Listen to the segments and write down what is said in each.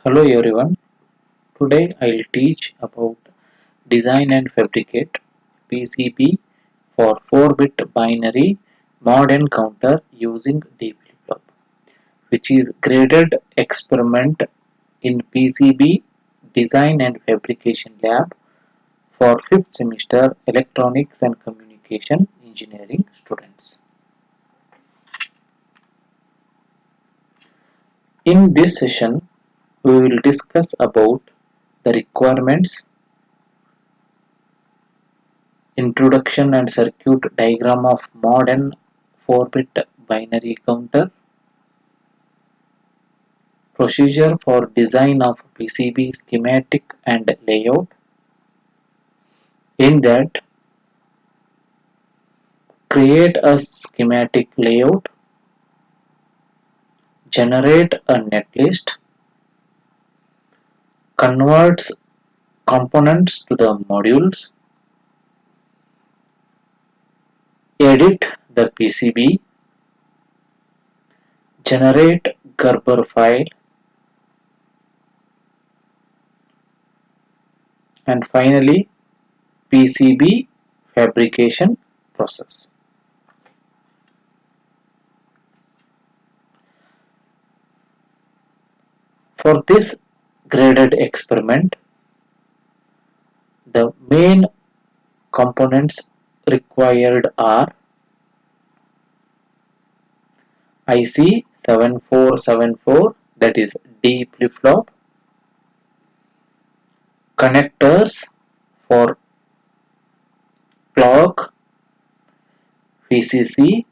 Hello everyone. Today I'll teach about design and fabricate PCB for 4-bit binary modern counter using deep flip-flop, which is graded experiment in PCB design and fabrication lab for 5th semester electronics and communication engineering students. In this session, we will discuss about the requirements, introduction and circuit diagram of modern 4-bit binary counter, procedure for design of PCB schematic and layout. In that, create a schematic layout, generate a netlist, converts components to the modules, edit the PCB, generate Gerber file, and finally PCB fabrication process. For this graded experiment, the main components required are IC 7474, that is D flip-flop, connectors for clock, VCC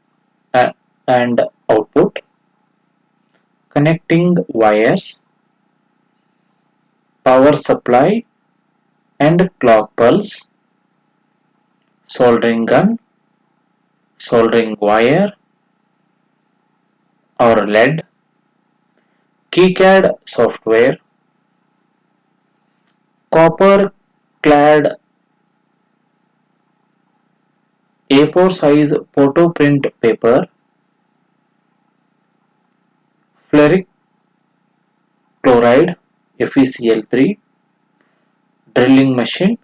and output, connecting wires, power supply and clock pulse, soldering gun, soldering wire or LED, KiCad software, copper clad A4 size photo print paper, ferric chloride FeCl3, drilling machine,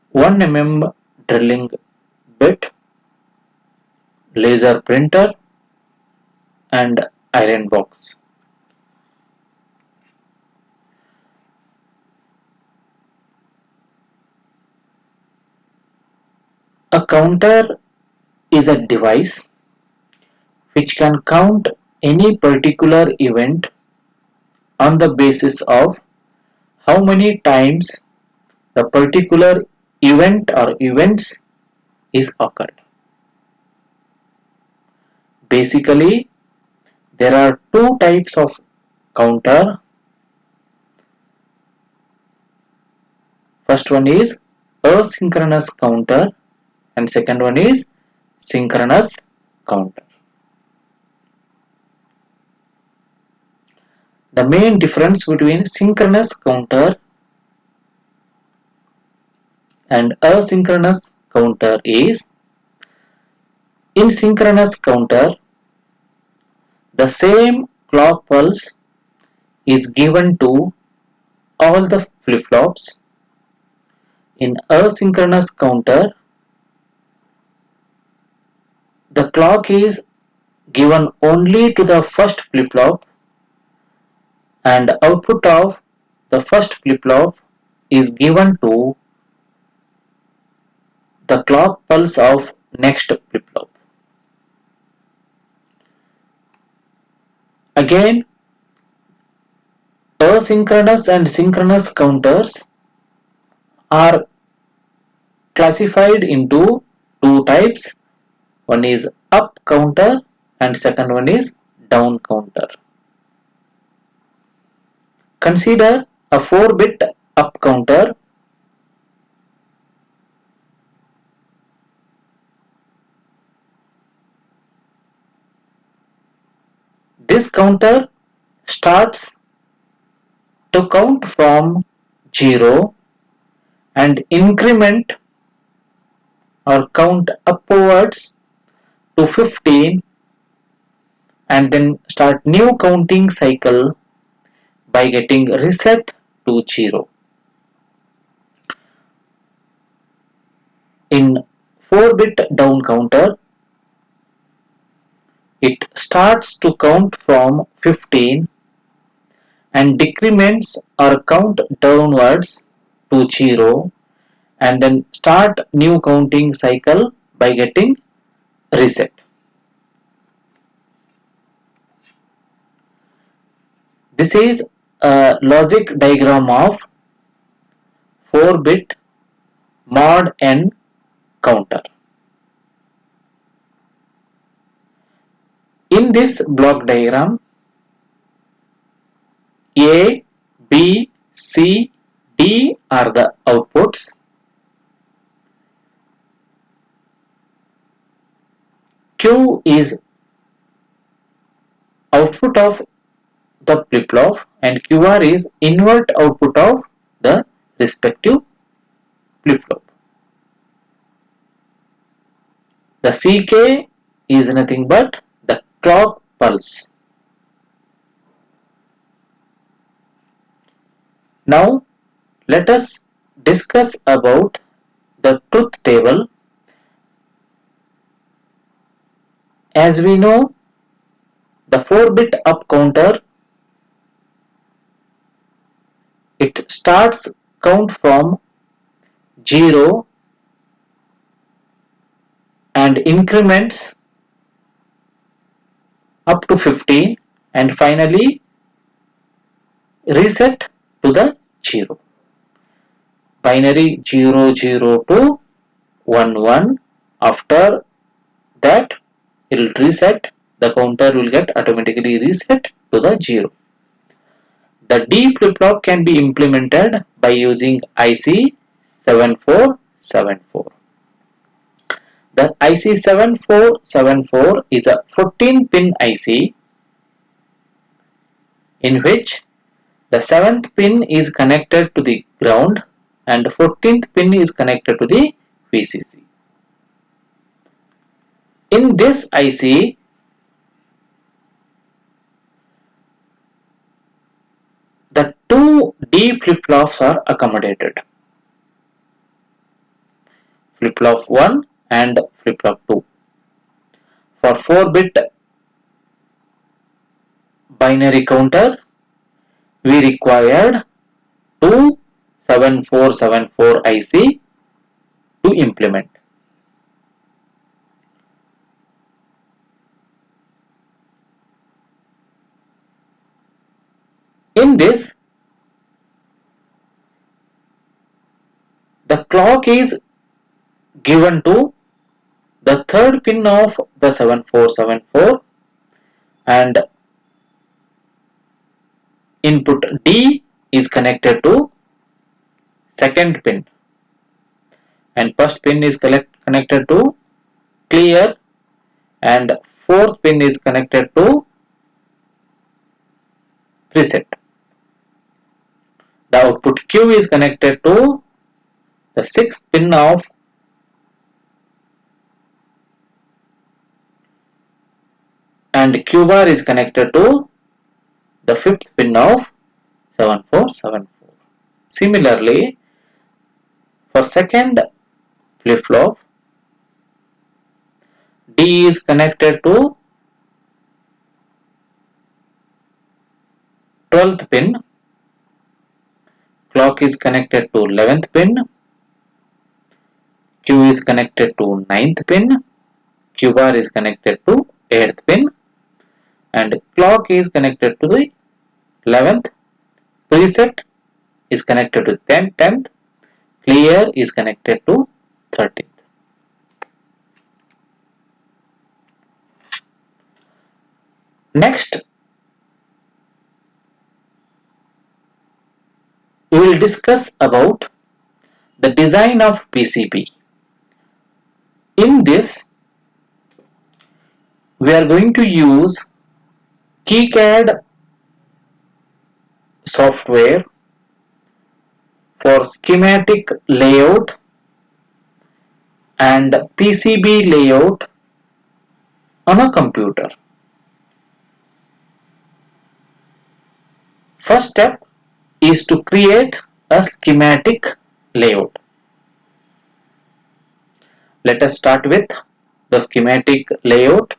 1 mm drilling bit, laser printer and iron box. A counter is a device which can count any particular event on the basis of how many times the particular event or events is occurred. Basically, there are two types of counter. First one is asynchronous counter and second one is synchronous counter. The main difference between synchronous counter and asynchronous counter is, in synchronous counter, the same clock pulse is given to all the flip-flops. In asynchronous counter, the clock is given only to the first flip-flop and output of the first flip-flop is given to the clock pulse of next flip-flop. Again, asynchronous and synchronous counters are classified into two types. One is up counter and second one is down counter. Consider a 4-bit up counter. This counter starts to count from 0 and increment or count upwards to 15 and then start new counting cycle by getting reset to 0. In 4-bit down counter, it starts to count from 15 and decrements or count downwards to 0 and then start new counting cycle by getting reset. This is a logic diagram of 4-bit mod n counter. In this block diagram, A, B, C, D are the outputs. Q is output of the flip-flop and QR is invert output of the respective flip-flop. The CK is nothing but the clock pulse. Now let us discuss about the truth table. As we know, the 4-bit up counter, it starts count from 0 and increments up to 15 and finally reset to the 0. Binary 002 11. After that it will reset, the counter will get automatically reset to the 0. The D flip-flop can be implemented by using IC 7474. The IC 7474 is a 14-pin IC in which the 7th pin is connected to the ground and the 14th pin is connected to the VCC. In this IC, the two D flip-flops are accommodated. Flip-flop 1 and flip-flop 2. For 4-bit binary counter, we required two 7474 IC to implement. In this, the clock is given to the third pin of the 7474 and input D is connected to second pin and first pin is connected to clear and fourth pin is connected to preset. The output Q is connected to the sixth pin of and Q bar is connected to the fifth pin of 7474. Similarly, for second flip-flop, D is connected to 12th pin, clock is connected to 11th pin, Q is connected to 9th pin, Q bar is connected to 8th pin and clock is connected to the 11th, preset is connected to 10th, clear is connected to 13th. Next, we will discuss about the design of PCB. In this, we are going to use KiCad software for schematic layout and PCB layout on a computer. First step is to create a schematic layout. Let us start with the schematic layout.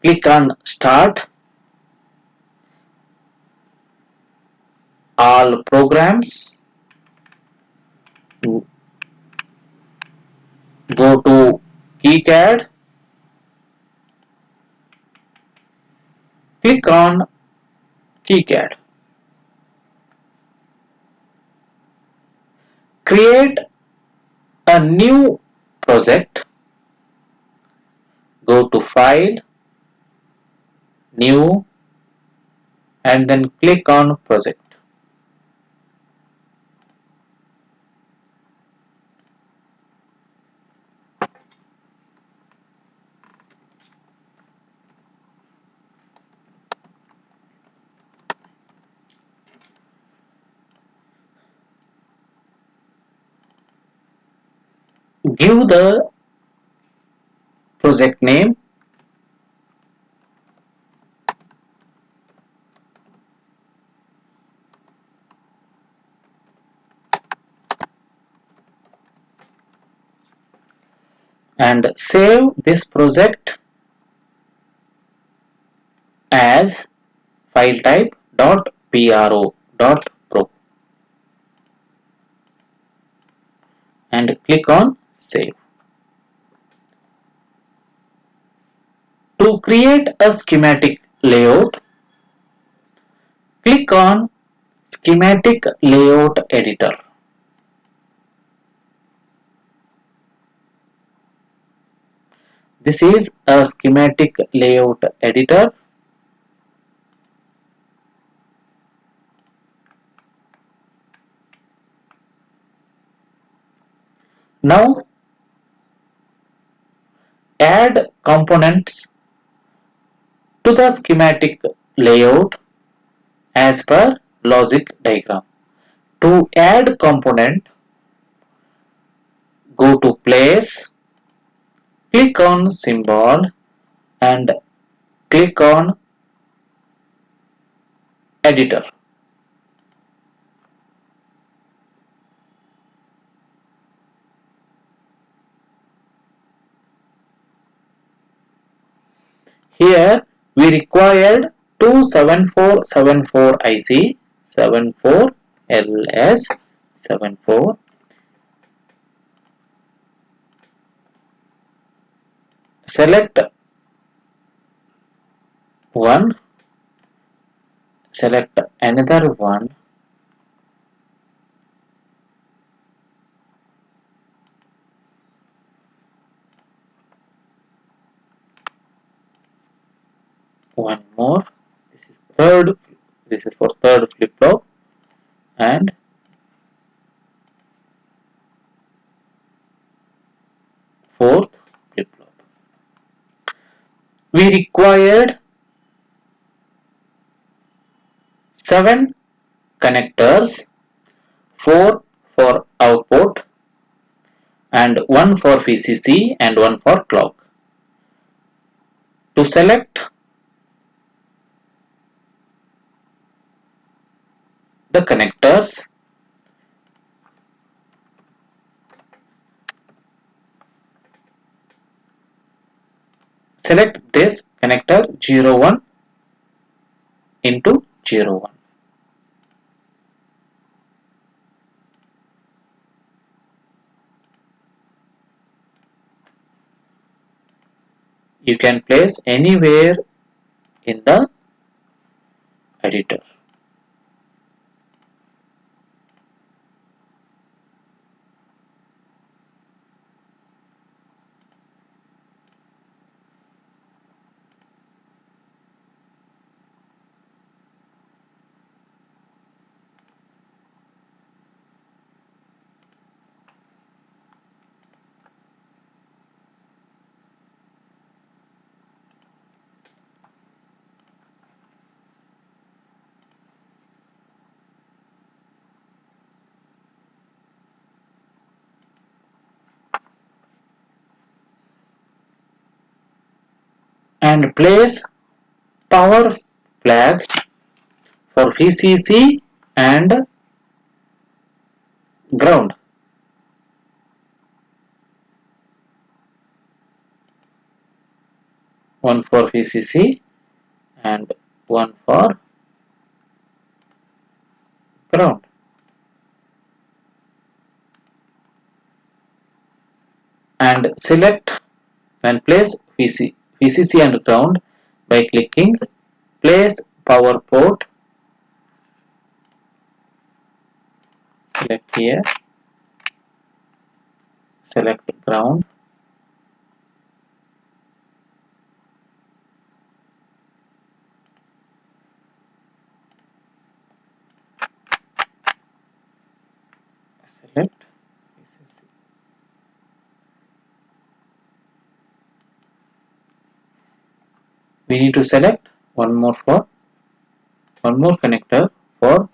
Click on Start, All Programs, go to KiCad, click on KiCad. Create a new project, go to File, New, and then click on Project. Give the project name and save this project as file type .pro and click on Save. To create a schematic layout, click on Schematic Layout Editor. This is a schematic layout editor. Now add components to the schematic layout as per logic diagram. To add component, go to Place, click on Symbol and click on Editor. Here we required two 7474 IC 74LS74. Select one, select another one, one more. This is third. This is for third flip flop and fourth flip flop. We required 7 connectors, 4 for output and 1 for VCC and 1 for clock. To select the connectors, select this connector 01 into 01. You can place anywhere in the editor. And place power flag for VCC and ground. One for VCC and one for ground. And select and place VCC and ground by clicking place power port. Select here, select ground, select VCC. We need to select one more connector for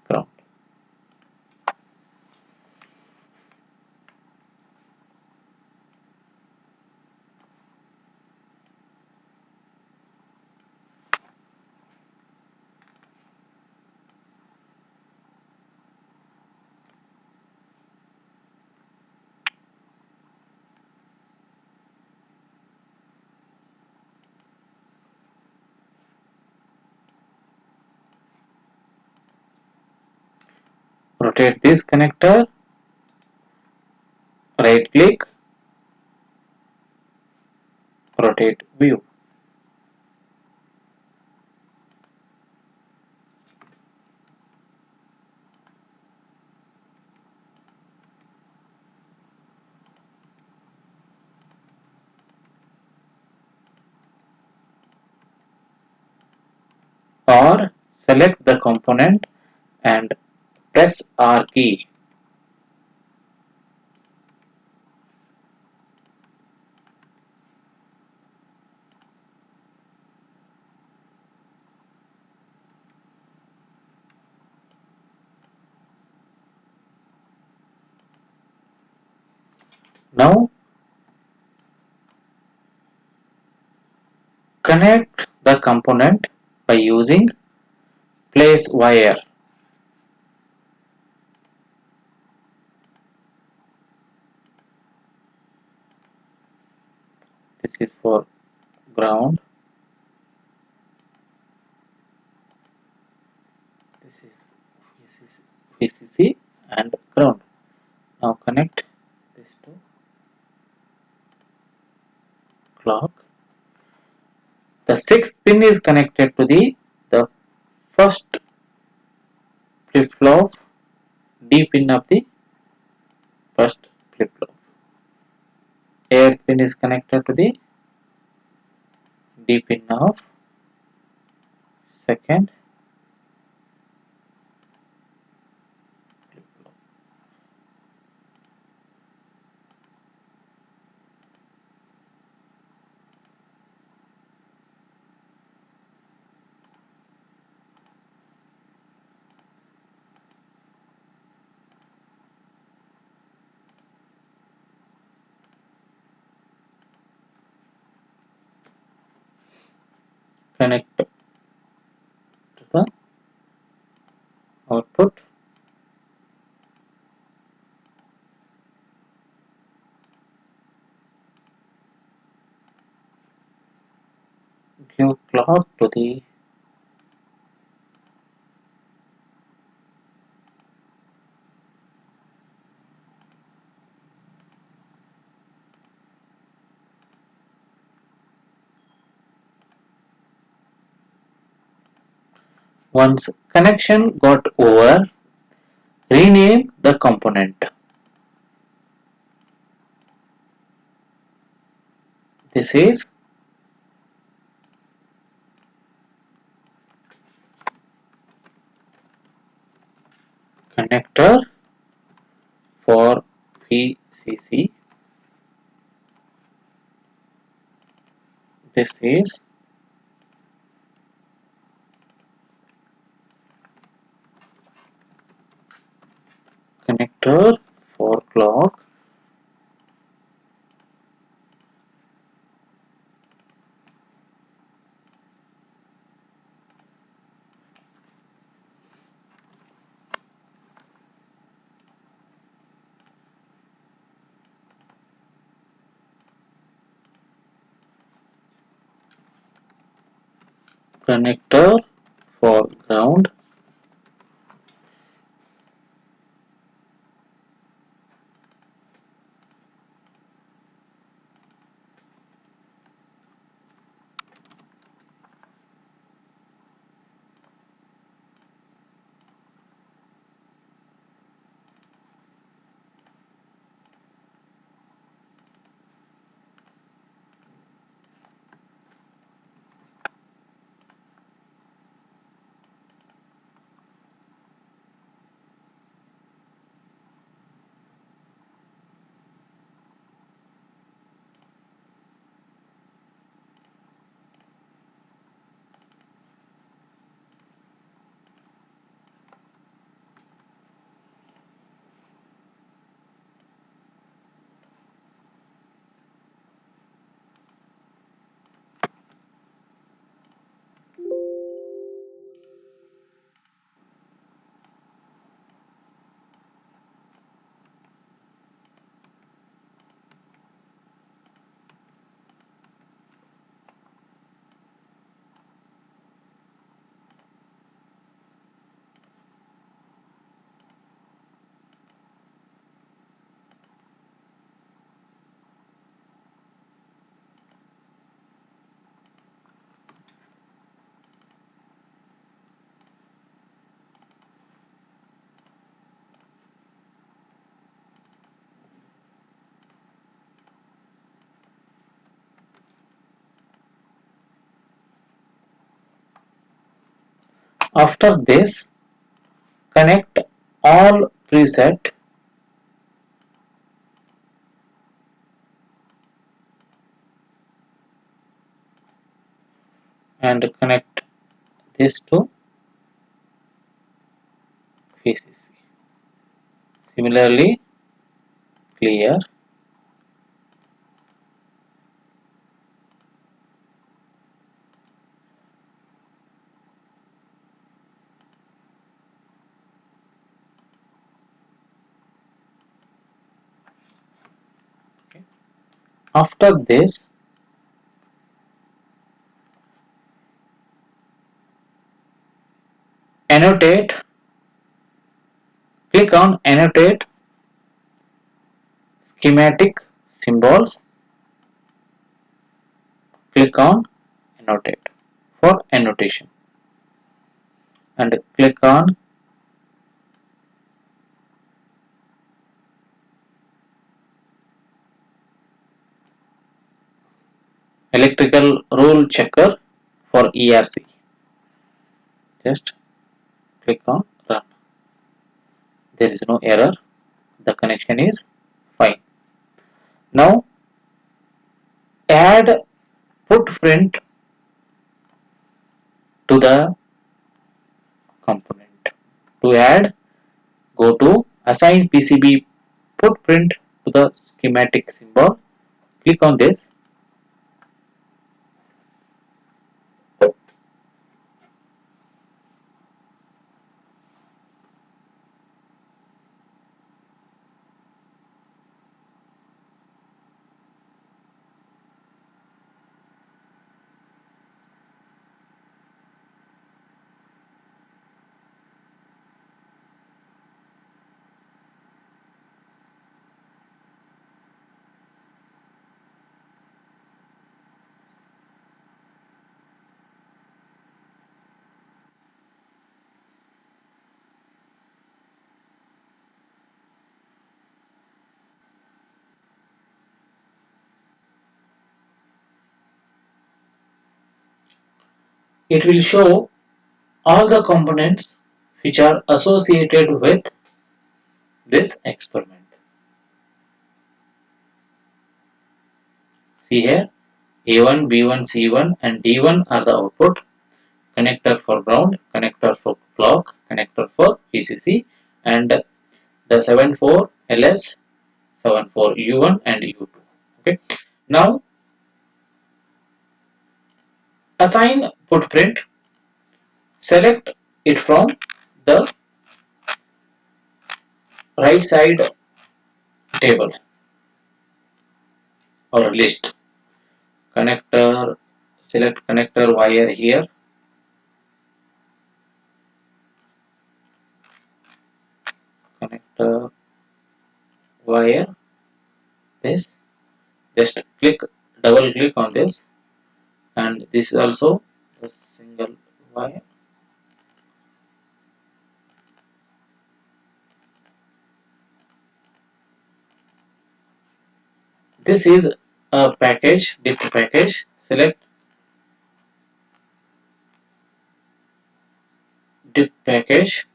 ground. Rotate this connector, right click, rotate view. Or select the component and press R key. Now connect the component by using place wire. This is for ground. This is VCC and ground. Now connect this to clock. The sixth pin is connected to the first flip-flop, D pin of the first flip-flop. Eighth pin is connected to the D pin of second flip-flop. Connect to the output. Give clock to the once connection got over, rename the component. This is connector for VCC. This is connector for clock, connector for ground, after this connect all preset and connect this to VCC. Similarly, clear, okay. After this annotate, click on annotate schematic symbols, click on annotate for annotation and click on electrical rule checker for ERC. Just click on run. There is no error. The connection is fine. Now add footprint to the component. To add, go to assign PCB footprint to the schematic symbol. Click on this. It will show all the components which are associated with this experiment. See here, A1, B1, C1 and D1 are the output. Connector for ground, connector for clock, connector for VCC and the 74 LS, 74 U1 and U2. Okay. Now assign footprint. Select it from the right side table or list. Connector, select connector wire here. Connector wire, this. Just click, double click on this, and this is also the single wire. This is a package, dipped package. Select dip package.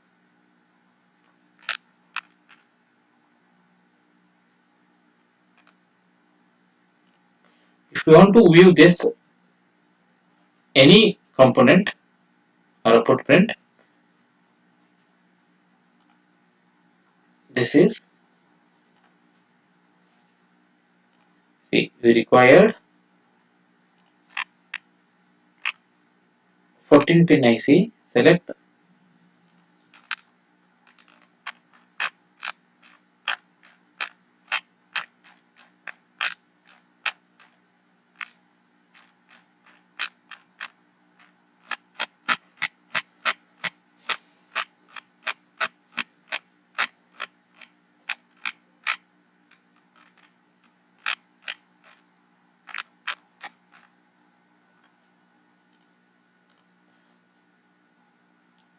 If you want to view this any component or a footprint, this is, see, we required 14 pin IC. Select,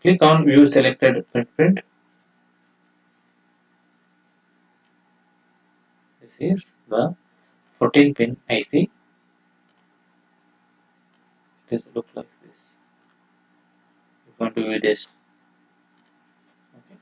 click on view selected footprint. This is the 14 pin IC. This looks like this. You want to view this. Okay.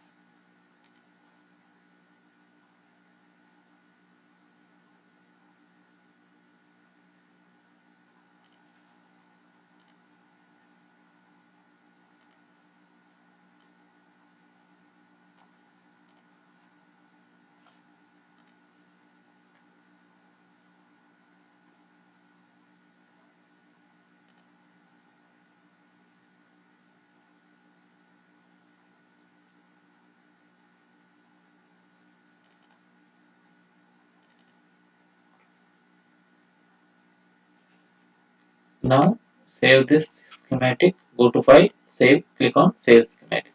Now save this schematic. Go to file, save, click on save schematic.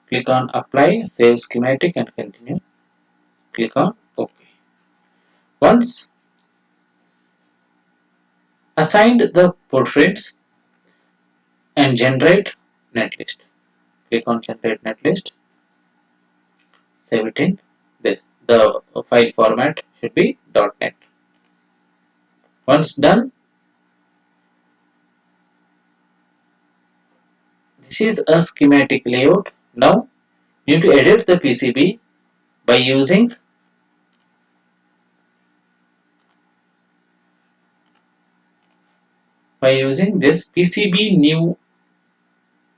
Click on apply, save schematic and continue. Click on OK. Once assigned the portraits and generate netlist. Click on generate netlist. Save it in this. The file format should be .NET. Once done, this is a schematic layout. Now you need to edit the PCB by using this PCB new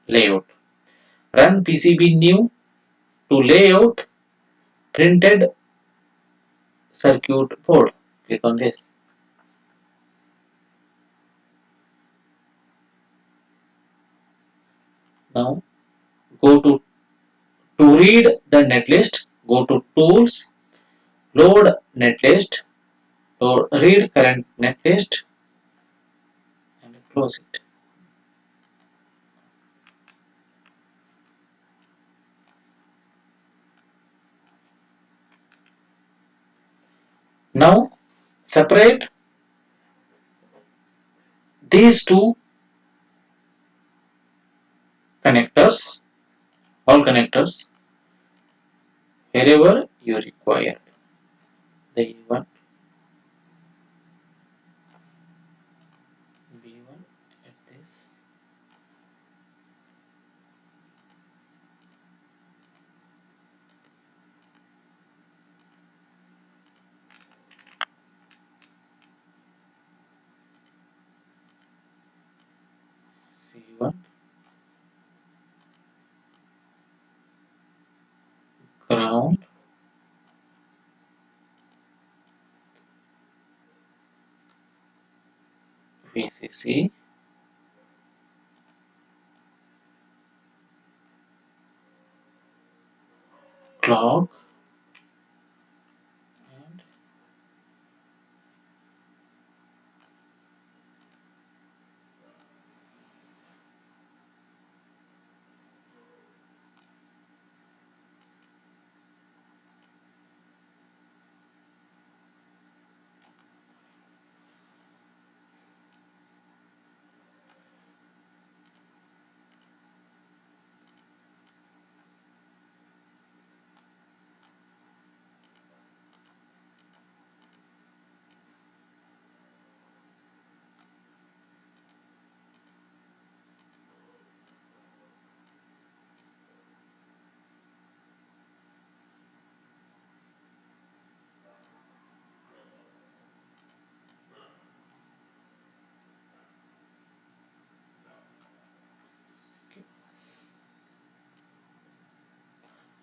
layout. Run PCB new to layout printed circuit board. Click on this. Now go to read the netlist, go to tools, load netlist, or read current netlist and close it. Now separate these two connectors, all connectors, wherever you require. The E1, B1 at this, C1, IC, clock, and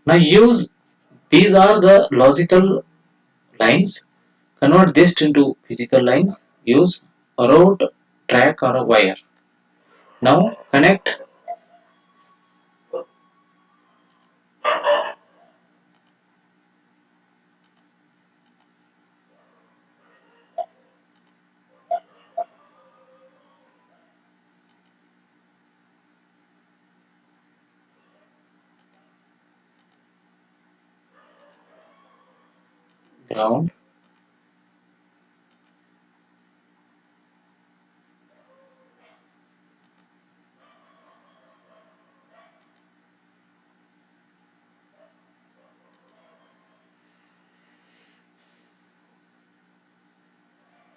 now use these are the logical lines. Convert this into physical lines. Use a road, track, or a wire. Now connect ground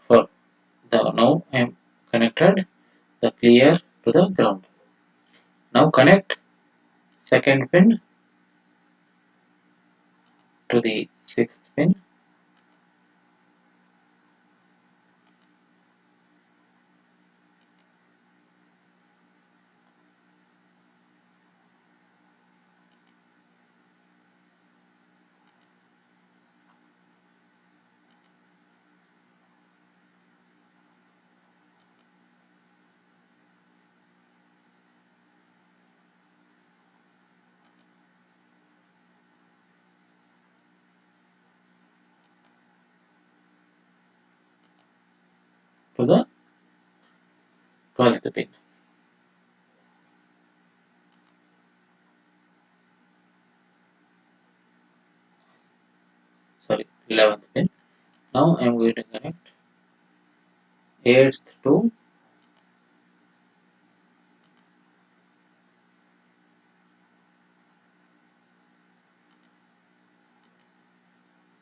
for the now I am connected the clear to the ground. Now connect second pin to the sixth pin. To the 12th pin. Sorry, 11th pin. Now I am going to connect 8th to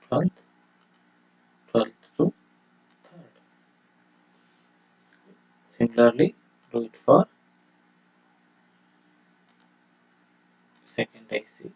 12th, 12th to 3rd. Similarly, do it for second IC.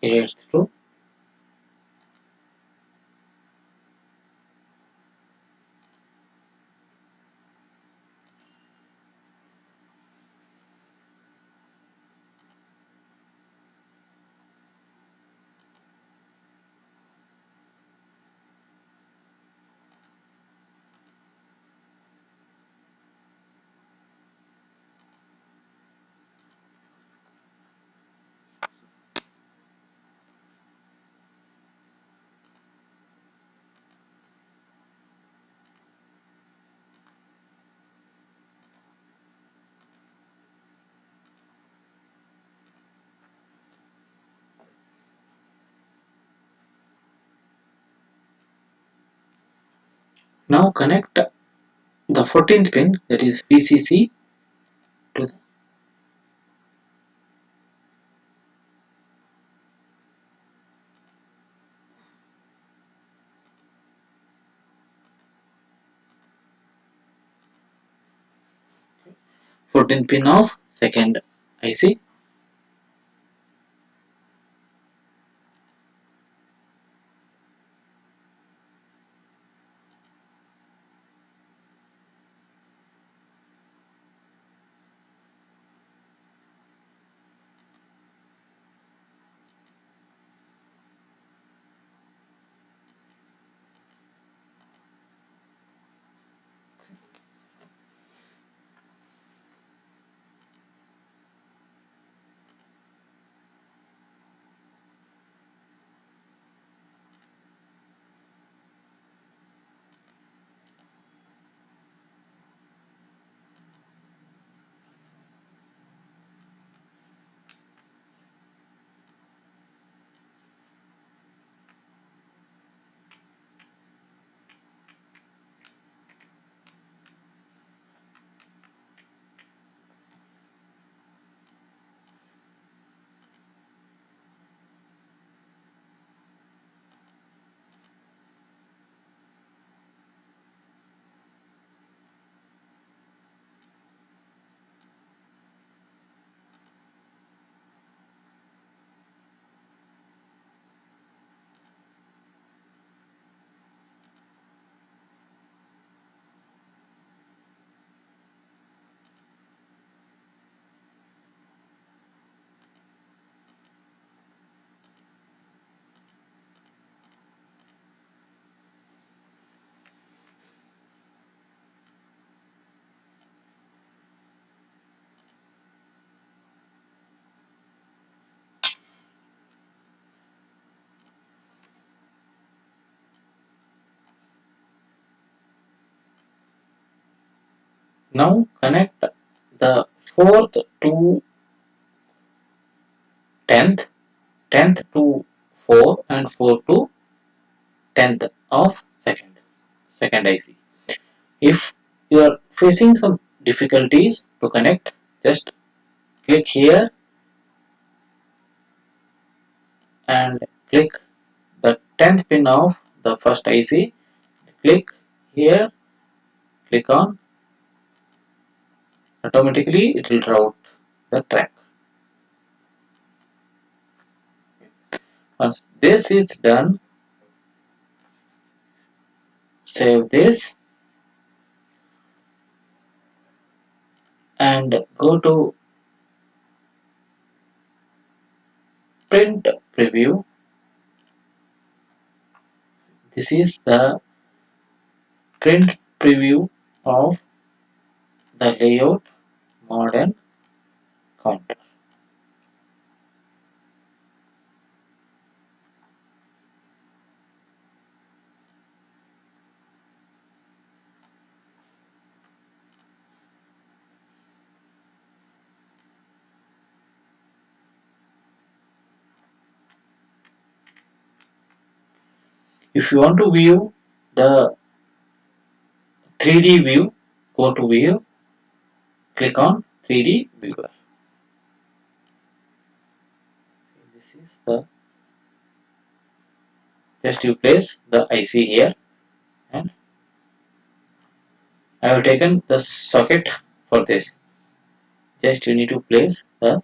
Eighth to now connect the 14th pin, that is VCC, to the 14 pin of second IC. Now connect the 4th to 10th, 10th to 4 and 4 to 10th of second IC. If you are facing some difficulties to connect, just click here and click the 10th pin of the first IC. Click here, click on, automatically it will route the track. Once this is done, save this and go to print preview. This is the print preview of the layout mode and counter. If you want to view the 3D view, go to view, click on 3D viewer. This is the, just you place the IC here, and I have taken the socket for this. Just you need to place the,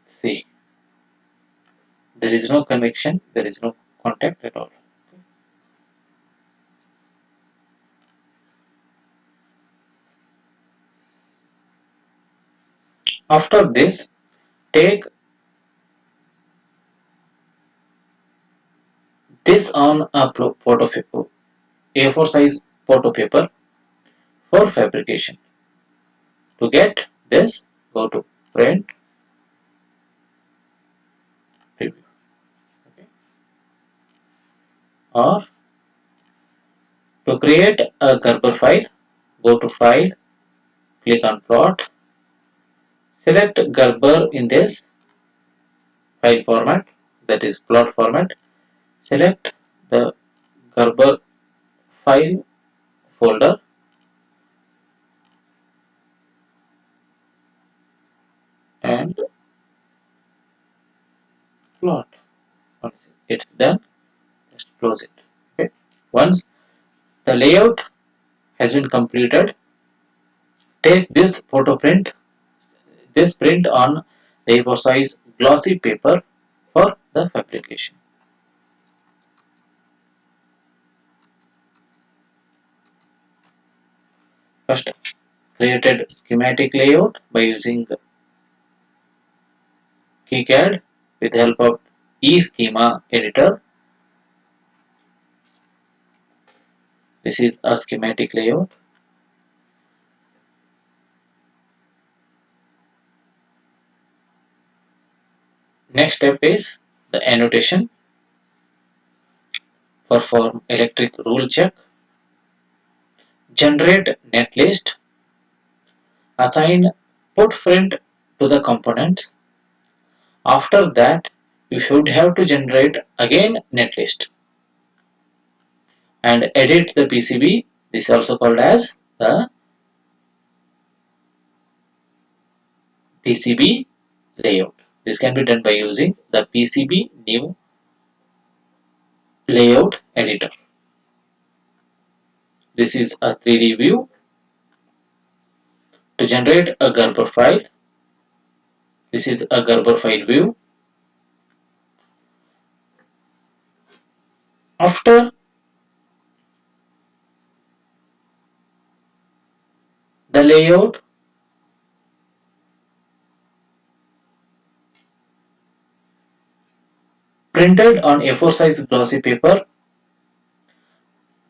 see, there is no connection, there is no contact at all. After this, take this on a photo A4 size photo paper for fabrication. To get this, go to print preview. Okay. Or to create a Gerber file, go to file, click on plot, select Gerber in this file format, that is plot format, select the Gerber file folder and plot. Once it's done, just close it. Okay. Once The layout has been completed. Take this photo print, this print on the A4 size glossy paper for the fabrication. First, created schematic layout by using KiCad with the help of eSchema editor. This is a schematic layout. Next step is the annotation. Perform electric rule check. Generate netlist. Assign footprint to the components. After that, you should have to generate again netlist and edit the PCB. This is also called as the PCB layout. This can be done by using the PCB new layout editor. This is a 3D view. To generate a Gerber file, this is a Gerber file view. After the layout, printed on A4 size glossy paper,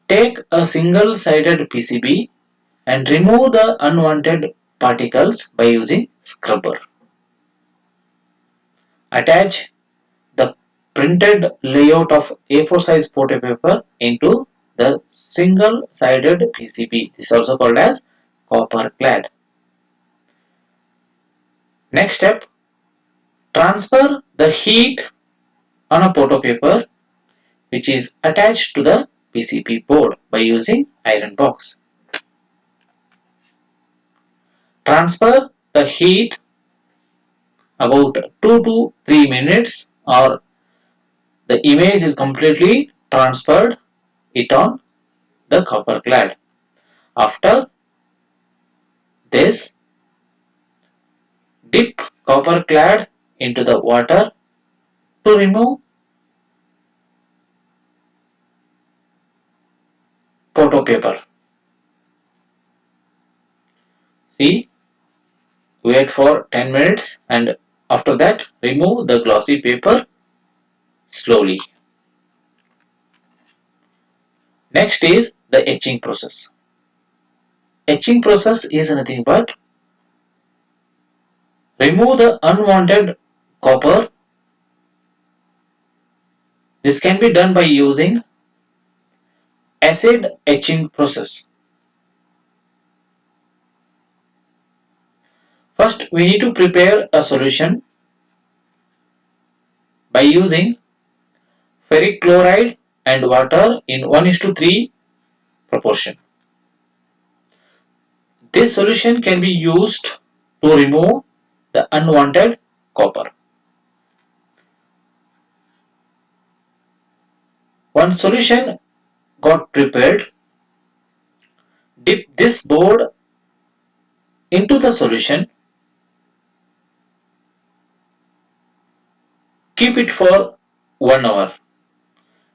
take a single-sided PCB and remove the unwanted particles by using scrubber. Attach the printed layout of A4 size photo paper into the single-sided PCB. This is also called as copper clad. Next step, transfer the heat on a photo paper which is attached to the PCB board by using iron box. Transfer the heat about 2 to 3 minutes or the image is completely transferred it on the copper clad. After this, dip copper clad into the water to remove photo paper. See, wait for 10 minutes and after that remove the glossy paper slowly. Next is the etching process. Etching process is nothing but remove the unwanted copper. This can be done by using acid etching process. First, we need to prepare a solution by using ferric chloride and water in 1:3 proportion. This solution can be used to remove the unwanted copper. Once solution got prepared, dip this board into the solution, keep it for 1 hour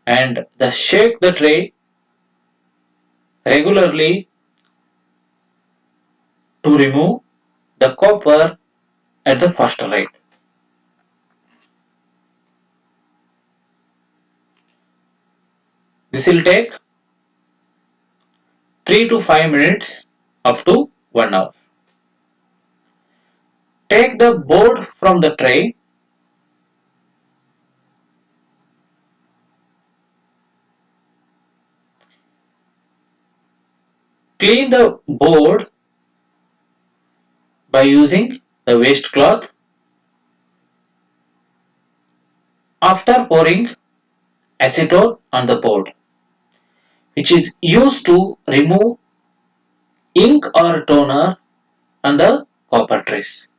and shake the tray regularly to remove the copper at the first rate. This will take 3 to 5 minutes up to 1 hour. Take the board from the tray, clean the board by using the waste cloth. After pouring acetone on the board, which is used to remove ink or toner on the copper trace.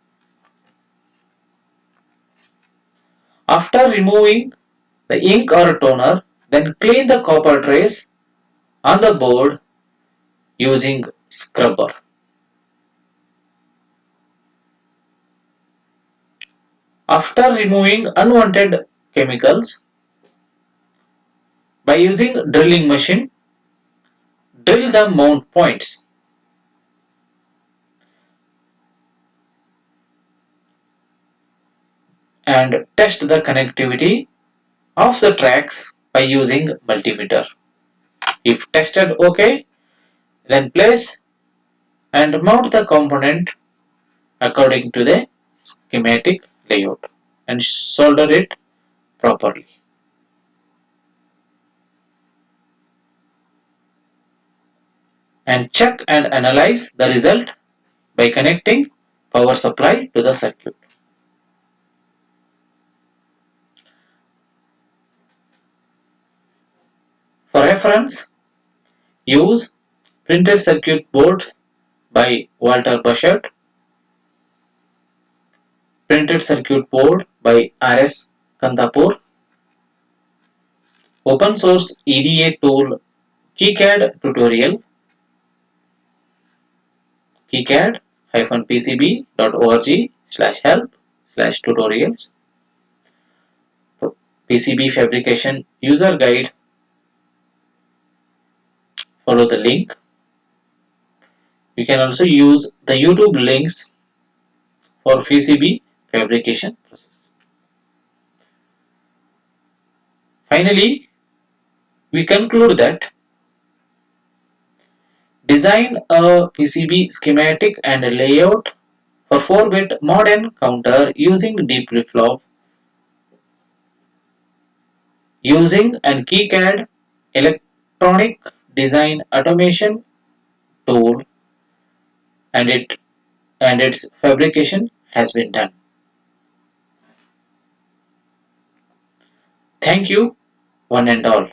After removing the ink or toner, then clean the copper trace on the board using scrubber. After removing unwanted chemicals, by using drilling machine, drill the mount points and test the connectivity of the tracks by using multimeter. If tested OK, then place and mount the component according to the schematic layout and solder it properly. And check and analyze the result by connecting power supply to the circuit. For reference, use Printed Circuit Boards by Walter Buschert, Printed Circuit Board by R.S. Kandapur, Open Source EDA Tool KiCad Tutorial, kicad-pcb.org/help/tutorials, PCB Fabrication User Guide. Follow the link. You can also use the YouTube links for PCB fabrication process. Finally, we conclude that design a PCB schematic and layout for 4-bit modern counter using deep flip-flop, using an KiCad electronic design automation tool, and its fabrication has been done. Thank you, one and all.